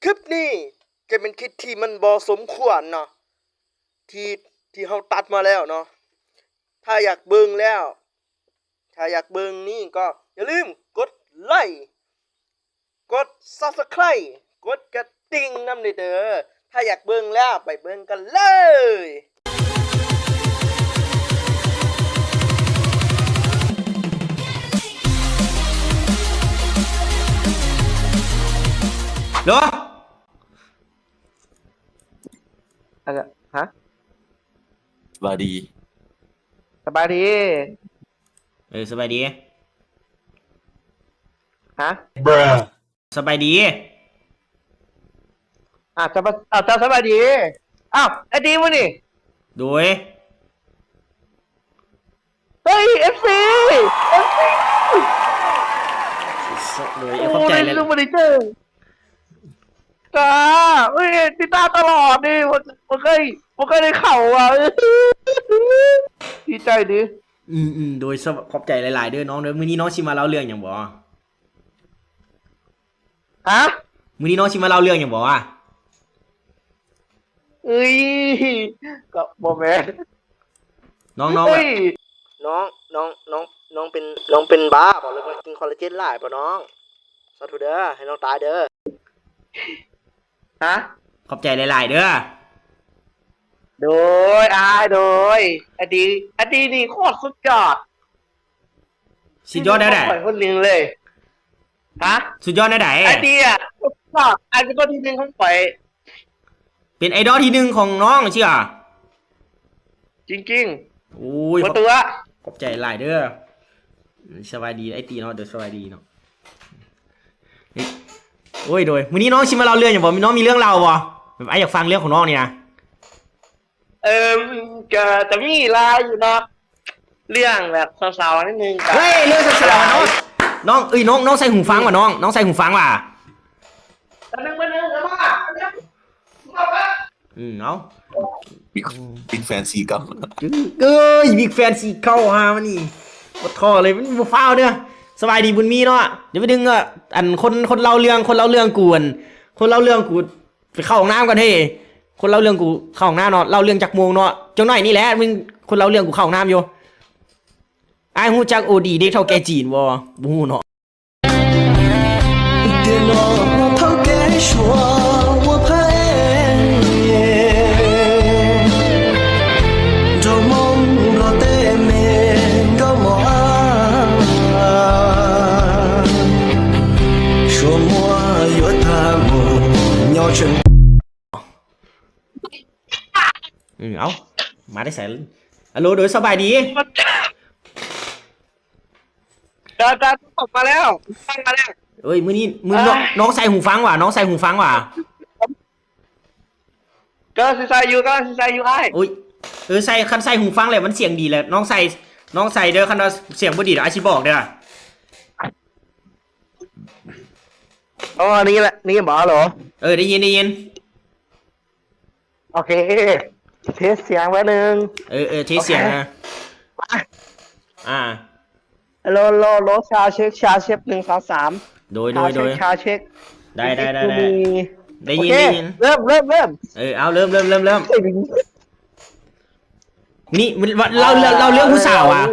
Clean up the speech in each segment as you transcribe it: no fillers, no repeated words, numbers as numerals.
คลิปนี้จะเป็นคลิปที่มันบ่สมควรเนาะที่เฮาตัดมาแล้วเนาะถ้าอยากเบิ่งแล้วถ้าอยากเบิ่งนี่ก็อย่าลืมกดไลค์กด Subscribe กดกระดิ่งนำเด้อถ้าอยากเบิ่งแล้วไปเบิ่งกันเลยเหรออะไรฮะสบายดีสบายดีสบายดีฮะสบายดีจะสบายดีอ้าวไอ้ดีมั้งนี่โดยเฮ้ยFC โดยเข้าใจเลย ลูกมาดิเจอจ้าเฮ้ยติดตามตลอดดิผมเคยได้เข่าอ่ะดีใจดิโดยขอบใจหลายๆเด้อน้องเด้อมื้อนี้น้องสิมาเล่าเรื่องหยังบ่ฮะมื้อนี้น้องสิมาเล่าเรื่องหยังบ่เอ้ยก็บ่แม่นน้องแบบน้องเป็นบ้าบอกเลยว่ากินคอลลาเจนหลายป่ะน้องสาธุเด้อให้น้องตายเด้อฮะขอบใจหลายๆเด้อโดยอดีนี่โคตรสุดยอดสุดยอดได้คนหนึ่งเลยฮะสุดยอดได้อดีอ่ะสุดยอดไอ้เป็นคนที่หนึ่งของข่อยเป็นไอดอลที่หนึ่งของน้องเชื่อจริงๆโอ้ยตัวขอบใจหลายเด้อสบายดีไอตีเนาะเดี๋ยวสบายดีเนาะโอ้ยโดยมื้อนี้น้องชิมมาเล่าเรื่องอย่างบ่น้องมีเรื่องเล่าบ่แบบไอ้อยากฟังเรื่องของน้องนี่นะจะมีลายอยู่เนาะเรื่องแบบสาวๆนิดนึงเฮ้ยเรื่องสาวๆน้องใส่หูฟังว่ะน้องใส่หูฟังว่ะแต่นึงแล้วว่าเอาบิ๊กแฟนซีเก่าบิ๊กแฟนซีเก่าฮะมันนี่ปวดท่อเลยมันบ่ฟ้าวเด้อสบายดีบุญมีเนาะเดี๋ยวไปดึงอันคนเล่าเรื่องกูคนเล่าเรื่องกูไปเข้าห้องน้ำกันเฮ้ยคนเล่าเรื่องกูเข้าห้องน้ำเนาะเล่าเรื่องจักโมงเนาะจังหน่อยนี่แหละมึงคนเล่าเรื่องกูเข้าห้องน้ำอยู่ไอ้ฮู้จักโอดีเด็กเท่าแก่จีนบ่ฮู้เนาะเอามาได้แสนฮัลโหลโดยสบายดีจะตกมาแล้วฟังมาแล้วเอ้ยมื้อนี้น้องใส่หูฟังว่ะน้องใส่หูฟังว่ะก็ใส่อยู่ไอ้โอ้ยใส่คันใส่หูฟังเลยมันเสียงดีเลยน้องใส่เด้อคันว่าเสียงบ่ดีเดี๋ยวอาชีบอกเด้ออ๋อนี่แหละนี่หมอเหรอได้ยินโอเคเทสเสียงไว้หนึ่งเทสเสียงนะโลชาเช็ค1 2 3โดยชาเช็คได้ยินเริ่มเอาเริ่มนี่เราเรื่องผู้สาวอ่ะ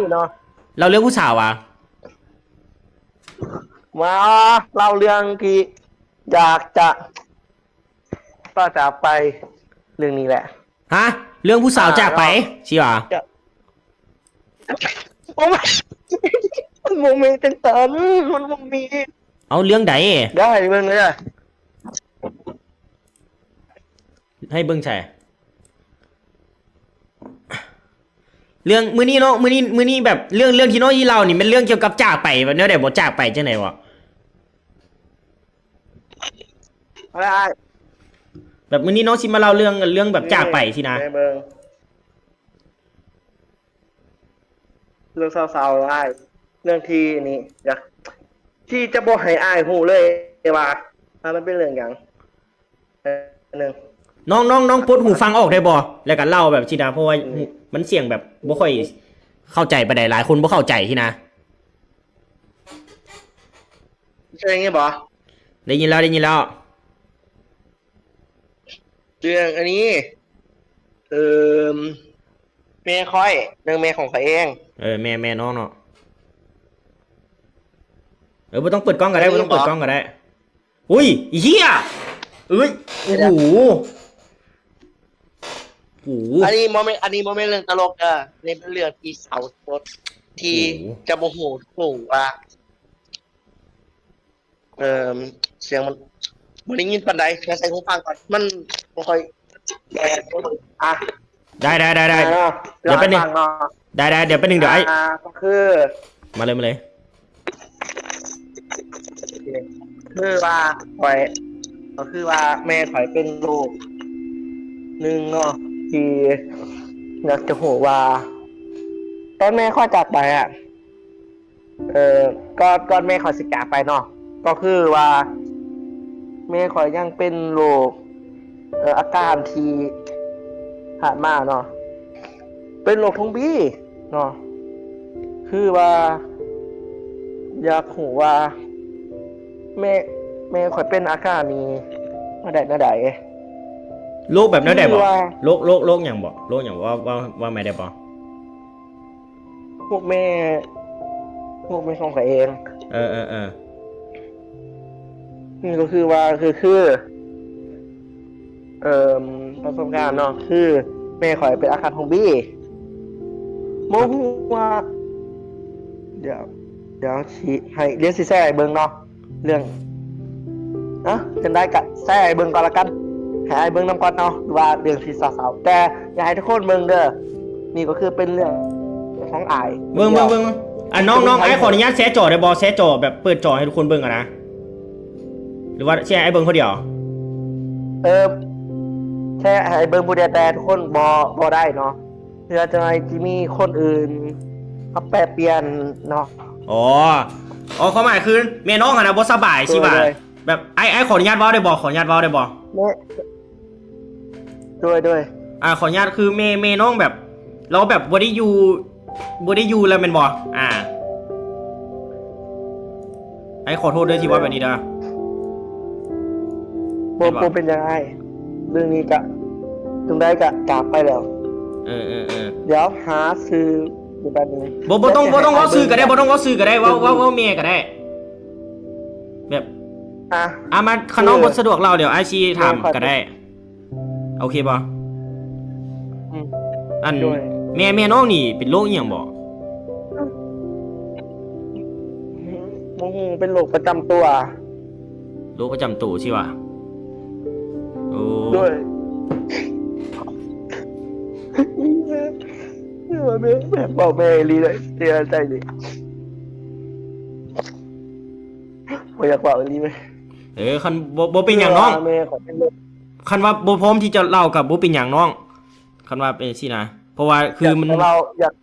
เราเรื่องผู้สาวอ่ะมาเล่าเรื่องที่อยากจะก็จะไปเรื่องนี้แหละฮะเรื่องผู้สาวจากไปใช่ป่ะโอ้มันโมเมนต์ต่างๆมันมีเอาเรื่องใดได้เบิ่งเลยให้เบิ่งใช่เรื่องมื้อนี้เนาะมื้อนี้แบบเรื่องที่น้องยี่เรานี่เป็นเรื่องเกี่ยวกับจากไปแบบเนี้ยได้บ่จากไปจังไหนวะอะไรแบบมื้อนี้น้องสิมาเล่าเรื่องแบบจากไปสินะเรื่องเศร้าๆอ้ายเรื่องที่นี่อยากที่จะบอกให้อ้ายฮู้เลยว่ามันเป็นเรื่องหยังนึงน้องปลดหูฟังออกได้บ่แล้วก็เล่าแบบสินะเพราะว่ามันเสียงแบบบ่ค่อยเข้าใจปานใดหลายคนบ่เข้าใจสินะใช่อย่างงี้บ่ได้ยินแล้ว เรื่องอันนี้เออแม่ค่อยเรื่องแม่ของเขาเอง แม่น้องเนาะไม่ต้องเปิดกล้องก็ได้ไม่ต้องเปิดกล้องก็ได้อุ้ยอีเหี้ยเอ้ยโอ้โหโอ้โห อันนี้โมเมนต์เรื่องตลกนี่เป็นเรื่องที่เศร้าสดที่ โอ้โห จะโมโหถูกว่าเสียงมันได้ยินปันใดแค่ใส่หูฟังก่อนมันไม่ค่อยแย่อ่ะ ได้เดี๋ยวแป๊บนึง ฟังเนาะ ได้เดี๋ยวแป๊บนึงเดี๋ยวไอ้ ก็คือ มาเลย คือว่าข่อยก็คือว่าแม่ข่อยเป็นโรคหนึ่งเนาะที่อยากจะโหว่าตอนแม่ข่อยจากไปก่อนแม่ข่อยสิจากไปเนาะก็คือว่าแม่ข่อยยังเป็นโรคอาการที่ผ่านมาเนาะเป็นโรคทงบี้เนาะคือว่า อยากหูว่าแม่ข่อยเป็นอาการนี้มาได้ โรคแบบนั้นได้บ่ คือว่า โรคอย่างบ่โรคอย่างว่าไม่ได้บ่ พวกแม่ของข่อยเอง เออ นี่ก็คือว่าคือประสบการณ์เนาะคือแม่ข่อยเป็นอาการทงบี้โมหูว่าเดี๋ยวชี้ให้เรียนสิแซ่เบิ่งเนาะเรื่องจำได้กะแซ่เบิ่งก่อนละกันให้เบิ่งนำก่อนเนาะว่าเรื่องที่สาวๆแต่อยากให้ทุกคนเบิ่งเด้อนี่ก็คือเป็นเรื่องของอาย เบิ่งน้องไอ้ขออนุญาตแชร์จอได้บ่แชร์จอแบบเปิดจอให้ทุกคนเบิ่งอะนะหรือว่าแชร์ไอ้เบิ่งคนเดียว แค่ให้เบิ่งผู้เดียวแต่ทุกคนบ่ได้เนาะเพื่อจะให้ที่มีคนอื่นมาแปรเปลี่ยนเนาะ อ๋อความหมายคือแม่น้องอะนะบ่สบายสิว่า เลย แบบไอ้ขออนุญาตเว้าได้บ่ขออนุญาตเว้าได้บ่ เนี่ยด้วย ขออนุญาตคือแม่น้องแบบเราแบบบ่ได้อยู่แล้วแม่นบ่ไอ้ขอโทษด้วยที่ว่าแบบนี้นะ โบเป็นยังไงเรื่องนี้กะถึงได้กะจากไปแล้ว เออ เดี๋ยวหาซื้ออยู่แบบนี้ บ่ต้องเว้าซื้อก็ได้บ่ต้องเว้าซื้อก็ได้เว้าแม่ก็ได้แบบ มาขน้องบ่สะดวกเราเดี๋ยวไอชีถามก็ได้โอเคบ่ อืม อัน ด้วย แม่น้องนี่เป็นโรคอีหยังบ่ โมโหเป็นโรคประจำตัว โรคประจำตัวใช่ป่ะโอ้ ด้วยแม่บอกแม่ลีเลยเสียใจดิบ่อยากบอกลีไหม คันบ่เป็นหยังน้อง แม่ขอเป็นโรค คันว่าบ่พร้อมที่จะเล่ากับบ่เป็นหยังน้องคันว่าเป็นสินะเพราะว่าคือมัน เราอยาก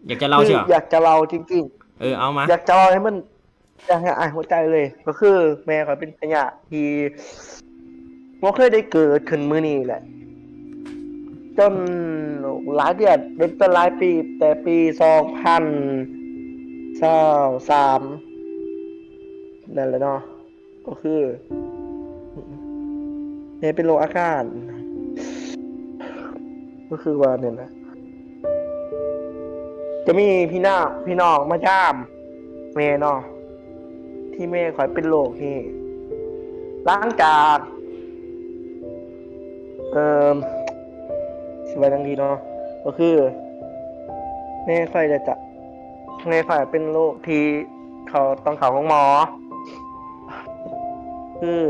อยากจะเล่าใช่ป่ะ อยากจะเล่าจริง เอามา ๆอยากจะเล่าให้มันอยากให้อ่านหัวใจเลย ก็คือแม่ขอยเป็นพยาธิที่บ่เคยได้เกิดขึ้นมื้อนี้แหละ จนหลายเดือนเป็นหลายปีแต่ปี2023นั่นแหละเนาะก็คือเนี่ยเป็นโรคอาการก็คือว่าเนี่ยนะจะมีพี่น้องมาย่ามแม่เนาะที่แม่ข่อยเป็นโรคนี่หลังจากสิว่าจังดีเนาะก็คือแม่ข่อยเป็นโรคที่เขาต้องเข้าห้องหมอคือ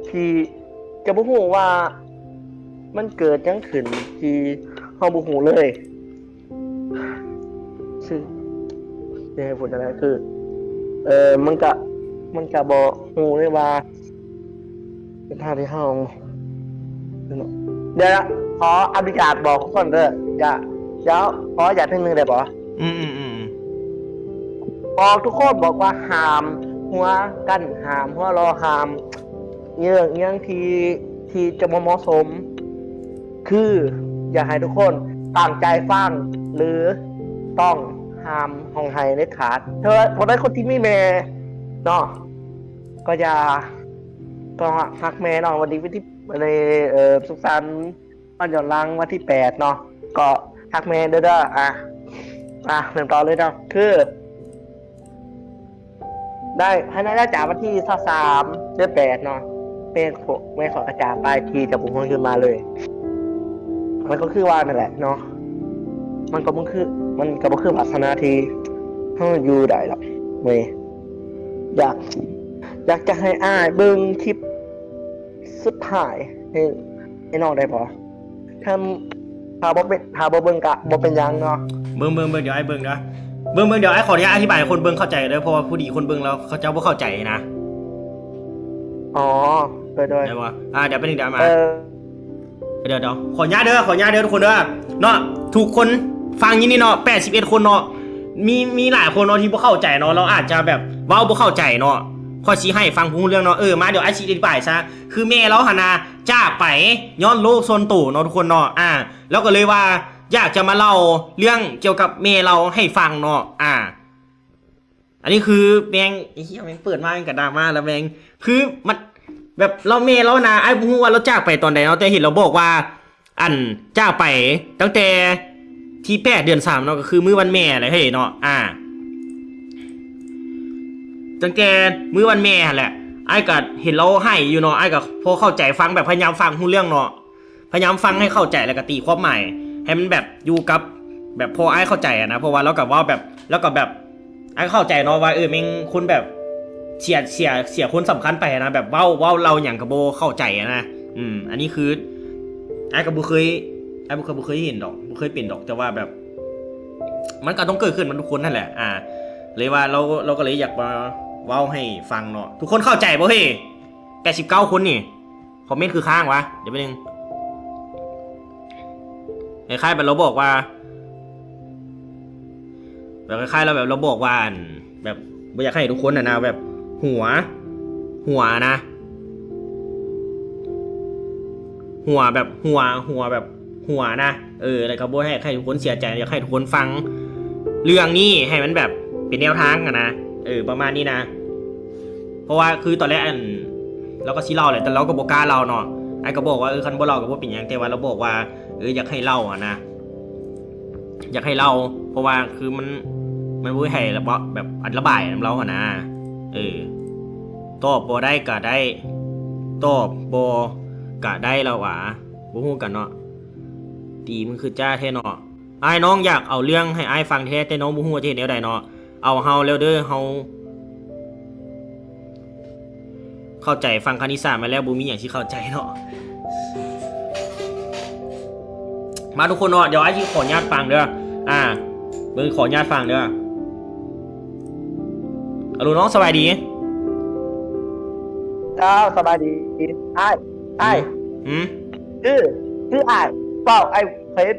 ที่จะบ่ฮู้ว่ามันเกิดจังขึ้นที่เฮาบ่ฮู้เลยซึ่งในผลอะไรคือมันก็บ่ฮู้เลยว่าเป็นทางที่เฮาเดี๋ยวนะขออนุญาตบอกทุกคนเด้อเดี๋ยวขออนุญาตนิดนึงได้บ่ อืม บอกทุกคนบอกว่าห้ามหัวกันห้ามหัวรอห้ามเรื่องที่จะบ่เหมาะสม คืออยากให้ทุกคนตั้งใจฟังหรือต้องห้ามห้องไห้เด็ดขาดเธอพอได้คนที่มีแม่เนาะก็อย่า ก็ฮักแม่เนาะวันนี้วันที่ในสุขสันต์วันหย่อนรังวันที่8เนาะก็ฮักแม่เด้อเริ่มต่อเลยเนาะคือ ได้ภายในได้จากวันที่23 เดือน 8เนาะแม่ขอกระจายไปทีจากผมขึ้นมาเลย มันก็คือว่านั่นแหละเนาะมันก็บ่คือศาสนาที่เฮาอยู่ได้หรอกเว้ยอยากจะให้อ้ายเบิ่งคลิปสุดท้ายให้น้องได้บ่ถ้าบ่เบิ่งกะบ่เป็นหยังเนาะ เบิ่งเดี๋ยวไอ้เบิ่งนะเบิ่งเดี๋ยวไอ้ขออนุญาตอธิบายให้คนเบิ่งเข้าใจเด้อเพราะว่าผู้ดีคนเบิ่งแล้วเขาจะบ่เข้าใจนะ อ๋อโดยได้บ่เดี๋ยวไปนึงเดี๋ยวมา เออ เดี๋ยวขออนุญาตเด้อทุกคนเด้อเนาะทุกคนฟังอย่างนี้เนาะ81คนเนาะมีหลายคนเนาะที่บ่เข้าใจเนาะเราอาจจะแบบเว้าบ่เข้าใจเนาะขอชี้ให้ฟังผู้เรื่องเนาะมาเดี๋ยวไอ้ชี้อธิบายซะคือแม่เราหนนะจากไปย้อนโลกโซนตู่เนาะทุกคนเนาะแล้วก็เลยว่าอยากจะมาเล่าเรื่องเกี่ยวกับแม่เราให้ฟังเนาะอันนี้คือแม่งไอ้เหี้ยแม่งเปิดมาเป็นกระดราม่าแล้วแม่งคือมันแบบเราแม่เรานะไอ้บ่ฮู้ว่าเราจากไปตอนใดเนาะแต่เห็นเราบอกว่าจากไปตั้งแต่ที่8 เดือน 3เนาะก็คือมื้อวันแม่เลยเฮ้ยเนาะตั้งแต่มื้อวันแม่แหละไอ้ก็เห็นเราให้อยู่เนาะไอ้ก็พอเข้าใจฟังแบบพยายามฟังรู้เรื่องเนาะพยายามฟังให้เข้าใจแล้วก็ตีความหมายให้มันแบบอยู่กับแบบพอไอ้เข้าใจนะเพราะว่าแล้วกับว่าแบบแล้วก็แบบไอ้เข้าใจเนาะว่าแม่งคนแบบเสียคนสำคัญไปนะแบบเว้าเราอย่างกับโบเข้าใจนะอันนี้คือไอ้ก็บ่เคยเห็นดอกบ่เคยเป็นดอกแต่ว่าแบบมันก็ต้องเกิดขึ้นมันทุกคนนั่นแหละเลยว่าเราก็เลยอยากมาเว้าให้ฟังเนาะทุกคนเข้าใจบ่เฮ้ย89คนนี่คอมเมนต์คือค้างวะเดี๋ยวไปนึงคล้ายๆแบบเราบอกว่าแบบคล้ายๆเราแบบเราบอกว่าแบบไม่อยากให้ทุกคนนะแบบหัวนะหัวแบบหัวนะอะไรก็บ่ให้ทุกคนเสียใจอยากให้ทุกคนฟังเรื่องนี้ให้มันแบบเป็นแนวทางนะประมาณนี้นะเพราะว่าคือตอนแรกเราก็สิเล่าแหละแต่เราก็บ่กล้าเล่าเนาะไอ้ก็บอกว่าคันบ่เล่าก็บ่เป็นหยังแต่ว่าเราบอกว่าอยากให้เล่านะอยากให้เล่าเพราะว่าคือมันบ่ให้ระบายแบบระบายนำเรานะตอบบ่ได้ก็ได้ตอบบ่ก็ได้แล้วหว่าบ่ฮู้กันเนาะตีมึงคือจ้าแท้เนาะอ้ายน้องอยากเอาเรื่องให้อ้ายฟังแท้แต่น้องบ่ฮู้ว่าจะเฮ็ดแนวใดเนาะเอาเฮาแล้วเด้อเฮาเข้าใจฟังคณิตศาสตร์มาแล้วบ่มีหยังสิเข้าใจเนาะมาทุกคนเนาะเดี๋ยวอ้ายสิขออนุญาตฟังเด้อเบิ่งขออนุญาตฟังเด้อฮัลโหลน้องสบายดีเจ้าสบายดีอ้ายคืออ้ายเว้าไ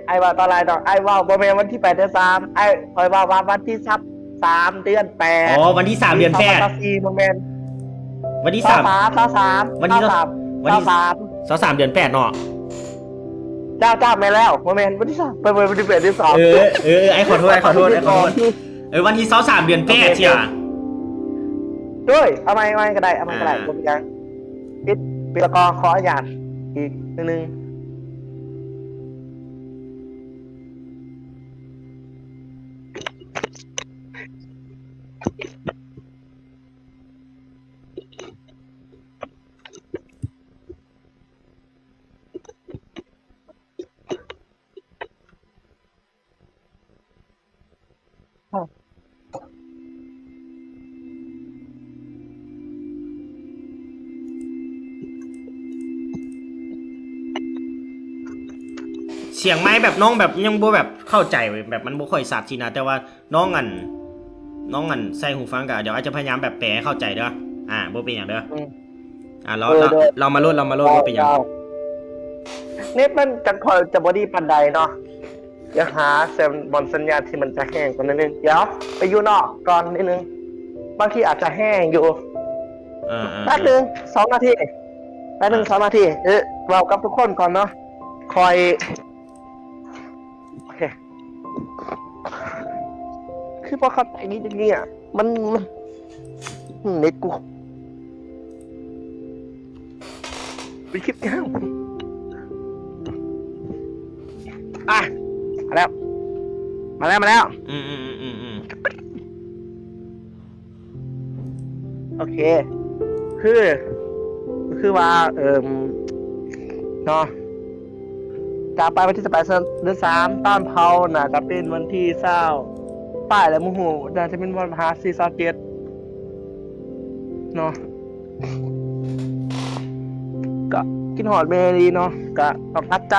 อ้ว่าตอนไรเนาะไอ้เว้าบ่แม่นวันที่8 เดือน 3ไอ้คอยว่าวันที่3 เดือน 8อ๋อวันที่3 เดือน 8บ่แม่นวันที่23วันที่23 เดือน 8เนาะเจ้าแม่แล้วบ่แม่นวันที่3ไปวันที่8 เดือน 3ไอ้ขอโทษวันที่23 เดือน 8เชี่ยด้วยเอาใหม่ก็ได้บ่มีหยังปิดละกอขออนุญาตอีกนึงเสียงไม้แบบน้องแบบยังบ่แบบเข้าใจแบบมันบ่ค่อยชัดทีนะแต่ว่าน้องใส่หูฟังก็เดี๋ยวอาจจะพยายามแบบแปลให้เข้าใจเด้อบ่เป็นหยังเด้อเรามาโลดบ่เป็นหยังเน็ตมันจะบ่ดีปานใดเนาะเดี๋ยวหาบอลสัญญาณที่มันจะแห้งกว่านั้นนึงเดี๋ยวไปอยู่นอกก่อนนิดนึงบางทีอาจจะแห้งอยู่แป๊บนึง2 นาที2 นาทีเรากับทุกคนก่อนเนาะคอยโอเคคือพอเข้าใจนิดนึงเนี่ยมันเน็ตกู เป็นคลิปยาวอ่ะมาแล้ว อืม โอเค คือว่าเนาะจากไปวันที่18 เดือน 3ตอนเผาน่ะจะเป็นวันที่20ป้ายและโมโหน่าจะเป็นวันพฤหัสที่27เนาะก็กินหอดเมรีเนาะก็ต้องทัดใจ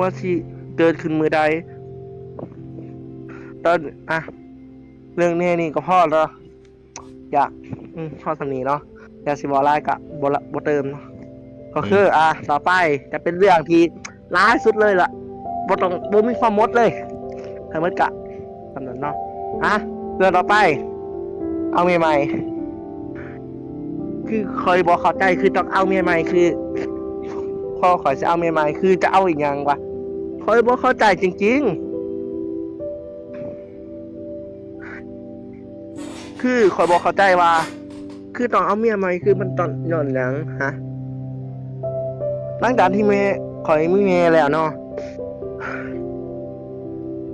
ว่าสิเกิดขึ้นมือใดตอนเรื่องนี้นี่ก็พอแล้วอยากพอสำนีเนาะอยากสิบอไล่กับบเติมเนาะก็คือต่อไปจะเป็นเรื่องที่ร้ายสุดเลยล่ะบ่มีความมดเลยทั้งหมดกะสำนั้นเนาะเรื่องต่อไปเอาเมียใหม่คือคอยบอกเข้าใจคือต้องเอาเมียใหม่คือพอขอยจะเอาเมียใหม่คือจะเอาอีกอย่างวะคอยบอกเข้าใจจริงๆคือคอยบอกเข้าใจว่าคือต้องเอาเมียใหม่คือมันตอนย้อนหลังหลังจากที่เมย์ขอยมีเมย์แล้วเนาะ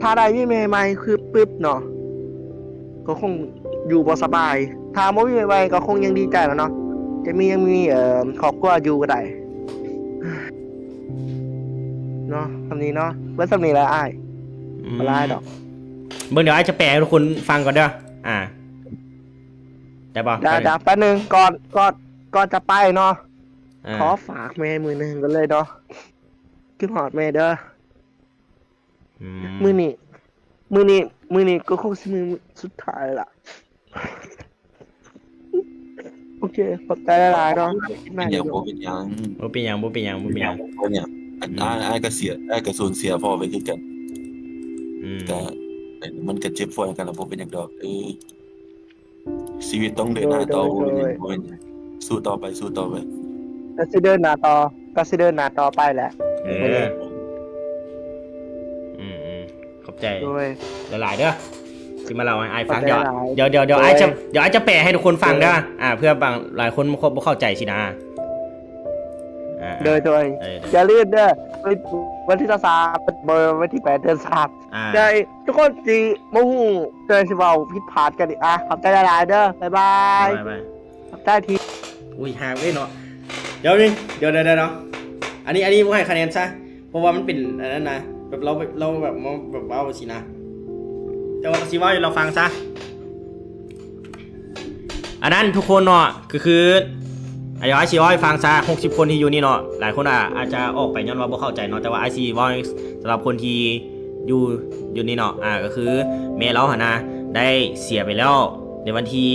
ถ้าได้มีเมย์ใหม่คือปึ๊บเนาะก็คงอยู่บ่สบายถ้าบ่มีเมย์ใหม่ก็คงยังดีใจแล้วเนาะจะยังมีครอบครัวอยู่ก็ได้เนาะคำนี้เนาะเมื่อสำนีแล้วอ้ายมาไล่ดอกเบิ่งเดี๋ยวไอ้จะแปลให้ทุกคนฟังก่อนเด้อได้ป่ะ ได้แป๊บนึงก่อนจะไปเนาะขอฝากแม่มือหนึ่งกันเลยเนาะขึ้นหอดแม่เด้อมือนี้ก็คงสิมือสุดท้ายละโอเคขอบใจหลายๆเนาะ เป็นอย่างบ่เป็นอย่าง บ่เป็นหยังเพราะเนี่ยอ้ายก็สูญเสียพ่อไปคือกันแต่มันก็เจ็บปวดกันแล้วบ่เป็นหยังดอกชีวิตต้องเดินหน้าต่อบ่เป็นหยังสู้ต่อไปก็สิเดินหน้าต่อไปแหละขอบใจ ด้วย หลายๆเด้อสิมาเล่าให้ไอ้ฟัง ขอบใจหลาย เดี๋ยวไอ้จะแปลให้ทุกคนฟังเด้อเพื่อบางหลายคนบ่เข้าใจสินะโดยอย่าลืมเด้อวันที่23เบอร์วันที่8 เดือน 3ได้ทุกคนสิบ่ฮู้เกิดสิเว้าผิดพลาดกันอีกขอบใจหลายๆเด้อบ๊ายบายขอบใจทีอุ้ยห่างเว้ยเนาะเดี๋ยวเนาะอันนี้บ่ให้คะแนนซะเพราะว่ามันเป็นอันนั้นนะแบบเราแบบเว้าสินะแต่ว่าสิเว้าให้เราฟังซะอันนั้นทุกคนเนาะก็คือไอ้สิเว้าให้ฟังซะ60คนที่อยู่นี่เนาะหลายคนอาจจะออกไปย้อนว่าบ่เข้าใจเนาะแต่ว่าไอ้สิเว้าสำหรับคนที่อยู่นี่เนาะก็คือแม่เราหั่นนะได้เสียไปแล้วในวันที่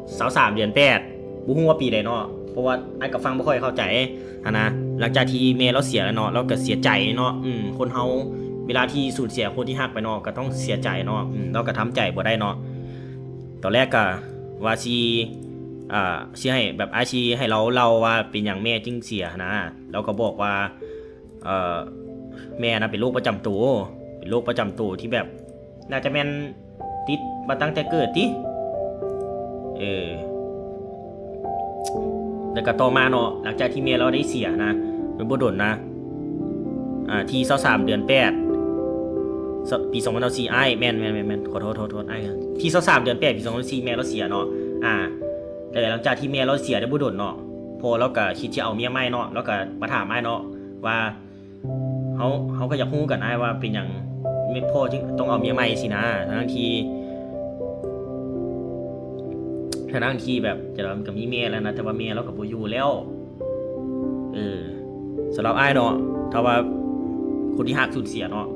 23 เดือน 8บ่ฮู้ว่าปีใดเนาะเพราะว่าไอ้ก็ฟังบ่ค่อยเข้าใจนะหลังจากที่แม่เราเสียแล้วเนาะเราก็เสียใจเนาะคนเฮาเวลาที่สูญเสียคนที่รักไปเนาะก็ต้องเสียใจเนาะเราก็ทำใจบ่ได้เนาะตอนแรกก็ว่าสิให้แบบอาชีให้เราว่าเป็นหยังแม่จึงเสียนะเราก็บอกว่าแม่นะเป็นโรคประจำตัวที่แบบน่าจะแม่นติดมาตั้งแต่เกิดติแล้วก็ต่อมาเนาะหลังจากที่เมียเราได้เสียนะเป็นบ่ดนนะที่23 เดือน 8ปี2024ไอ้แม่นขอโทษไอ้ที่23 เดือน 8ปี2024แม่เราเสียเนาะแต่หลังจากที่เมียเราเสียได้บ่ดนเนาะพอเราก็คิดจะเอาเมียใหม่เนาะแล้วก็มาถามไอ้เนาะว่าเขาก็อยากฮู้กันไอ้ว่าเป็นหยังพ่อจึงต้องเอาเมียใหม่สินะทั้งที่แบบจะเรากับมีเมียแล้วนะแต่ว่าเมียเรากับบ่อยู่แล้วสำหรับอ้ายเนาะถ้าว่าคนที่หักสูญเสียเนาะ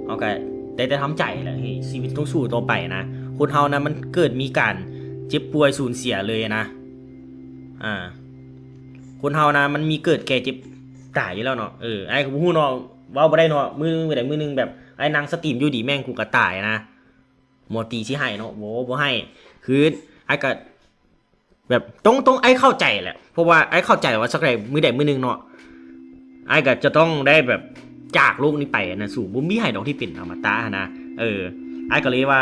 เอาก็แต่ทำใจแหละชีวิตต้องสู้ต่อไปนะคนเฮานะมันเกิดมีการเจ็บป่วยสูญเสียเลยนะคนเฮานะมันมีเกิดแก่เจ็บตายอยู่แล้วเนาะไอ้ก็บ่ฮู้เนาะเว้าบ่ได้เนาะมื้อใดมื้อนึงแบบไอ้นางสตรีมอยู่ดีแม่งกูก็ตายนะหมอตีสิให้เนาะบ่ให้คือไอ้ก็แบบต้องไอ้เข้าใจแหละเพราะว่าไอ้เข้าใจว่าสักใดมื้อใดมื้อนึงเนาะไอ้ก็จะต้องได้แบบจากโลกนี้ไปนะสู่บ่มีให้ดอกที่เป็นอมตะนะไอ้ก็เลยว่า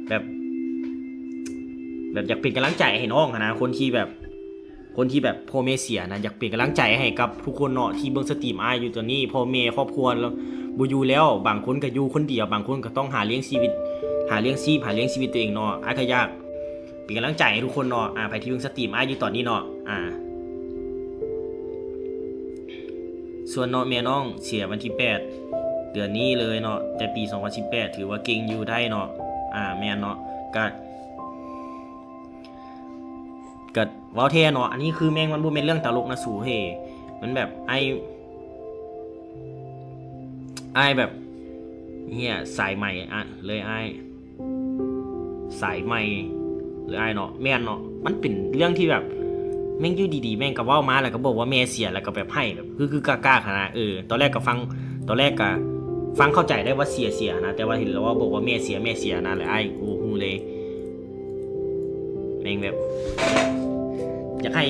แบบอยากเป็นกำลังใจให้น้องนะคนที่แบบค คนที่แบบพ่อแม่เสียนะอยากเป็นกำลังใจให้กับทุกคนเนาะที่เบิ่งสตรีมอ้ายอยู่ตอนนี้พ่อแม่ครอบครัวแล้วบ่อยู่แล้วบางคนก็อยู่คนเดียวบางคนก็ต้องหาเลี้ยงชีวิตหาเลี้ยงชีวิตตัวเองเนาะอ้ายก็อยากเป็นกำลังใจให้ทุกคนเนาะไปที่เบิ่งสตรีมอ้ายอยู่ตอนนี้เนาะส่วนเนาะแม่น้องเสียวันที่8เดือนนี้เลยเนาะแต่ปี2018ถือว่าเก่งอยู่ได้เนาะแม่นเนาะก็เว้าแท้เนาะอันนี้คือแม่งมันบ่แม่นเรื่องตลกนะสู่เฮมันแบบไอ้แบบเฮียสายใหม่เลยไอ้สายใหม่หรือไอ้เนาะแม่นเนาะมันเป็นเรื่องที่แบบแม่งอยู่ดีๆแม่งก็เว้ามาแล้วก็บอกว่าแม่เสียแล้วก็แบบให้แบบคือกล้าๆขนาดตอนแรกก็ฟังเข้าใจได้ว่าเสียนะแต่ว่าเห็นแล้วว่าบอกว่าแม่เสียนะเลยไอ้กูฮู้เลยแม่งแบบอยากให้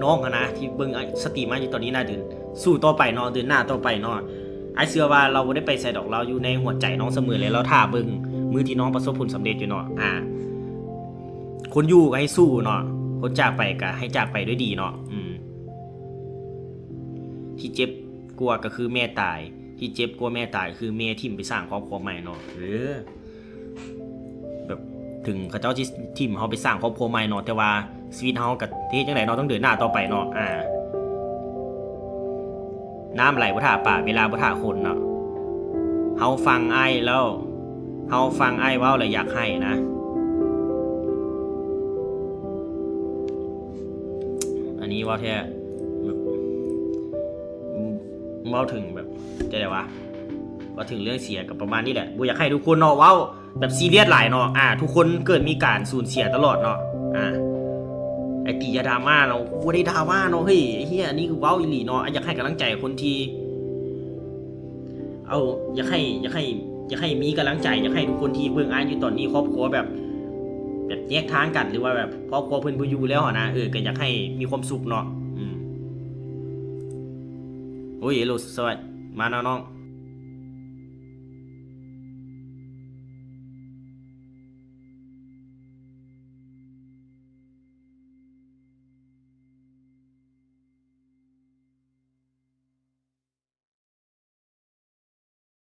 น้องนะที่เบิ่งสตรีมมาอยู่ตอนนี้น่าเดินสู้ต่อไปเนาะเดินหน้าต่อไปเนาะไอ้เชื่อว่าเราบ่ได้ไปใส่ดอกเราอยู่ในหัวใจน้องเสมอเลยแล้วถ้าเบิ่งมือที่น้องประสบผลสำเร็จอยู่เนาะคนอยู่ก็ให้สู้เนาะคนจากไปก็ให้จากไปด้วยดีเนาะที่เจ็บกลัวก็คือแม่ตายที่เจ็บกลัวแม่ตายคือแม่ทิ่มไปสร้างครอบครัวใหม่เนาะแบบถึงเขาเจ้าที่ทิ่มเฮาไปสร้างครอบครัวใหม่เนาะแต่ว่าชีวิตเฮากับเฮ็ดจังได๋เนาะต้องเดินหน้าต่อไปเนาะน้ำไหลบ่ท่าป่าเวลาบ่ท่าคนเนาะเฮาฟังอ้ายแล้วเฮาฟังอ้ายเว้าแล้วอยากให้นะอันนี้ว่าแท้แบบเว้าถึงแบบจะได้วะว่าถึงเรื่องเสียกับประมาณนี้แหละบ่อยากให้ทุกคนเนาะเว้าแบบซีเรียสหลายเนาะทุกคนเกิดมีการสูญเสียตลอดเนาะไอ้ตีอย่าดราม่าเราบ่ได้ดราม่าเนาะเฮ้ยไอ้เหี้ยอันนี้คือเว้าอีหลีเนาะอยากให้กำลังใจคนที่อยากให้มีกำลังใจอยากให้ทุกคนที่เบิ่งอ้ายอยู่ตอนนี้ครอบครัวแบบแยกทางกันหรือว่าแบบครอบครัวเพิ่นบ่อยู่แล้วนะก็อยากให้มีความสุขเนาะโอ้ยเอโลสวัสดีมาเนาะน้อง